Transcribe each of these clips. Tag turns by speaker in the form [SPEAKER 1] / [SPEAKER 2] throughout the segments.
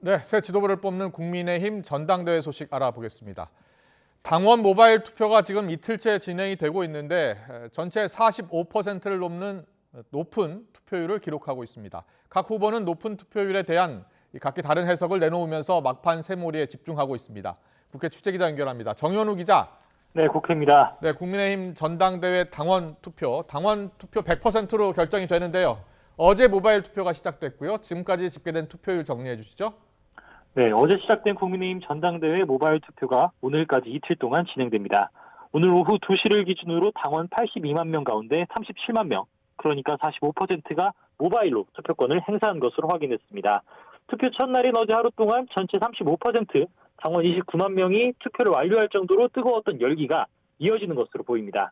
[SPEAKER 1] 네, 새 지도부를 뽑는 국민의힘 전당대회 소식 알아보겠습니다. 당원 모바일 투표가 지금 이틀째 진행이 되고 있는데 전체 45%를 넘는 높은 투표율을 기록하고 있습니다. 각 후보는 높은 투표율에 대한 각기 다른 해석을 내놓으면서 막판 새몰이에 집중하고 있습니다. 국회 취재기자 연결합니다. 정현우 기자.
[SPEAKER 2] 네, 국회입니다.
[SPEAKER 1] 네, 국민의힘 전당대회 당원 투표 100%로 결정이 되는데요. 어제 모바일 투표가 시작됐고요. 지금까지 집계된 투표율 정리해 주시죠.
[SPEAKER 2] 네, 어제 시작된 국민의힘 전당대회 모바일 투표가 오늘까지 이틀 동안 진행됩니다. 오늘 오후 2시를 기준으로 당원 82만 명 가운데 37만 명, 그러니까 45%가 모바일로 투표권을 행사한 것으로 확인됐습니다. 투표 첫날인 어제 하루 동안 전체 35%, 당원 29만 명이 투표를 완료할 정도로 뜨거웠던 열기가 이어지는 것으로 보입니다.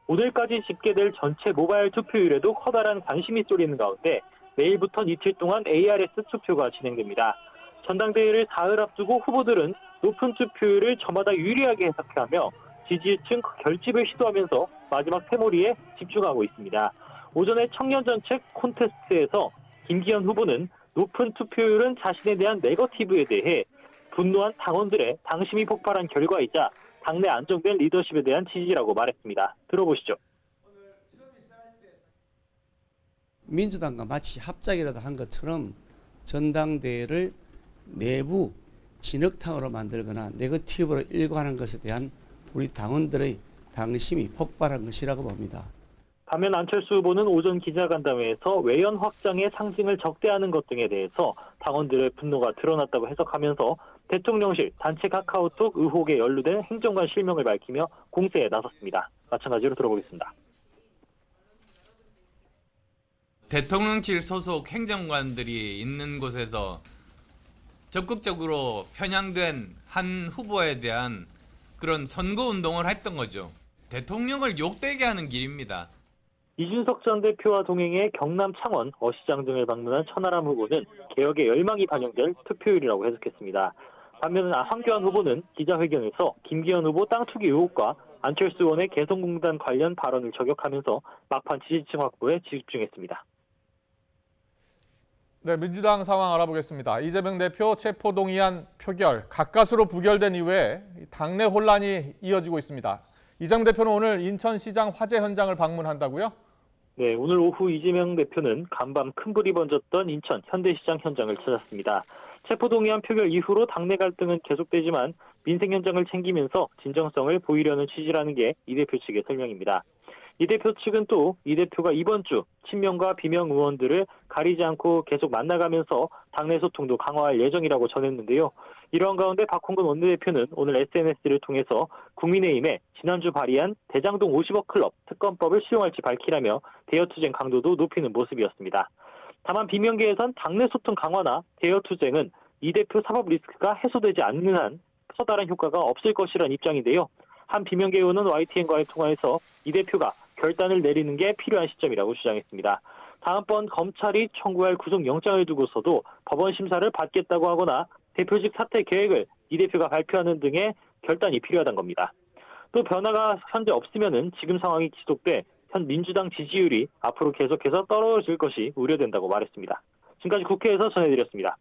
[SPEAKER 2] 오늘까지 집계될 전체 모바일 투표율에도 커다란 관심이 쏠리는 가운데 내일부터는 이틀 동안 ARS 투표가 진행됩니다. 전당대회를 사흘 앞두고 후보들은 높은 투표율을 저마다 유리하게 해석하며 지지층 결집을 시도하면서 마지막 새몰이에 집중하고 있습니다. 오전에 청년정책 콘테스트에서 김기현 후보는 높은 투표율은 자신에 대한 네거티브에 대해 분노한 당원들의 당심이 폭발한 결과이자 당내 안정된 리더십에 대한 지지라고 말했습니다. 들어보시죠.
[SPEAKER 3] 민주당과 마치 합작이라도 한 것처럼 전당대회를 내부 진흙탕으로 만들거나 네거티브로 일관하는 것에 대한 우리 당원들의 당심이 폭발한 것이라고 봅니다.
[SPEAKER 2] 반면 안철수 후보는 오전 기자간담회에서 외연 확장의 상징을 적대하는 것 등에 대해서 당원들의 분노가 드러났다고 해석하면서 대통령실, 단체 카카오톡 의혹에 연루된 행정관 실명을 밝히며 공세에 나섰습니다. 마찬가지로 들어보겠습니다.
[SPEAKER 4] 대통령실 소속 행정관들이 있는 곳에서 적극적으로 편향된 한 후보에 대한 그런 선거운동을 했던 거죠. 대통령을 욕되게 하는 길입니다.
[SPEAKER 2] 이준석 전 대표와 동행해 경남 창원, 어시장 등을 방문한 천하람 후보는 개혁의 열망이 반영될 투표율이라고 해석했습니다. 반면 황교안 후보는 기자회견에서 김기현 후보 땅 투기 의혹과 안철수 의원의 개성공단 관련 발언을 저격하면서 막판 지지층 확보에 집중했습니다.
[SPEAKER 1] 네, 민주당 상황 알아보겠습니다. 이재명 대표 체포동의안 표결 가까스로 부결된 이후에 당내 혼란이 이어지고 있습니다. 이재명 대표는 오늘 인천시장 화재 현장을 방문한다고요?
[SPEAKER 2] 네, 오늘 오후 이재명 대표는 간밤 큰 불이 번졌던 인천 현대시장 현장을 찾았습니다. 체포동의안 표결 이후로 당내 갈등은 계속되지만 민생 현장을 챙기면서 진정성을 보이려는 취지라는 게 이 대표 측의 설명입니다. 이 대표 측은 또 이 대표가 이번 주 친명과 비명 의원들을 가리지 않고 계속 만나가면서 당내 소통도 강화할 예정이라고 전했는데요. 이러한 가운데 박홍근 원내대표는 오늘 SNS를 통해서 국민의힘에 지난주 발의한 대장동 50억 클럽 특검법을 수용할지 밝히라며 대여투쟁 강도도 높이는 모습이었습니다. 다만 비명계에선 당내 소통 강화나 대여투쟁은 이 대표 사법 리스크가 해소되지 않는 한 커다란 효과가 없을 것이라는 입장인데요. 한 비명계 의원은 YTN과의 통화에서 이 대표가 결단을 내리는 게 필요한 시점이라고 주장했습니다. 다음번 검찰이 청구할 구속영장을 두고서도 법원 심사를 받겠다고 하거나 대표직 사퇴 계획을 이 대표가 발표하는 등의 결단이 필요하다는 겁니다. 또 변화가 현재 없으면은 지금 상황이 지속돼 현 민주당 지지율이 앞으로 계속해서 떨어질 것이 우려된다고 말했습니다. 지금까지 국회에서 전해드렸습니다.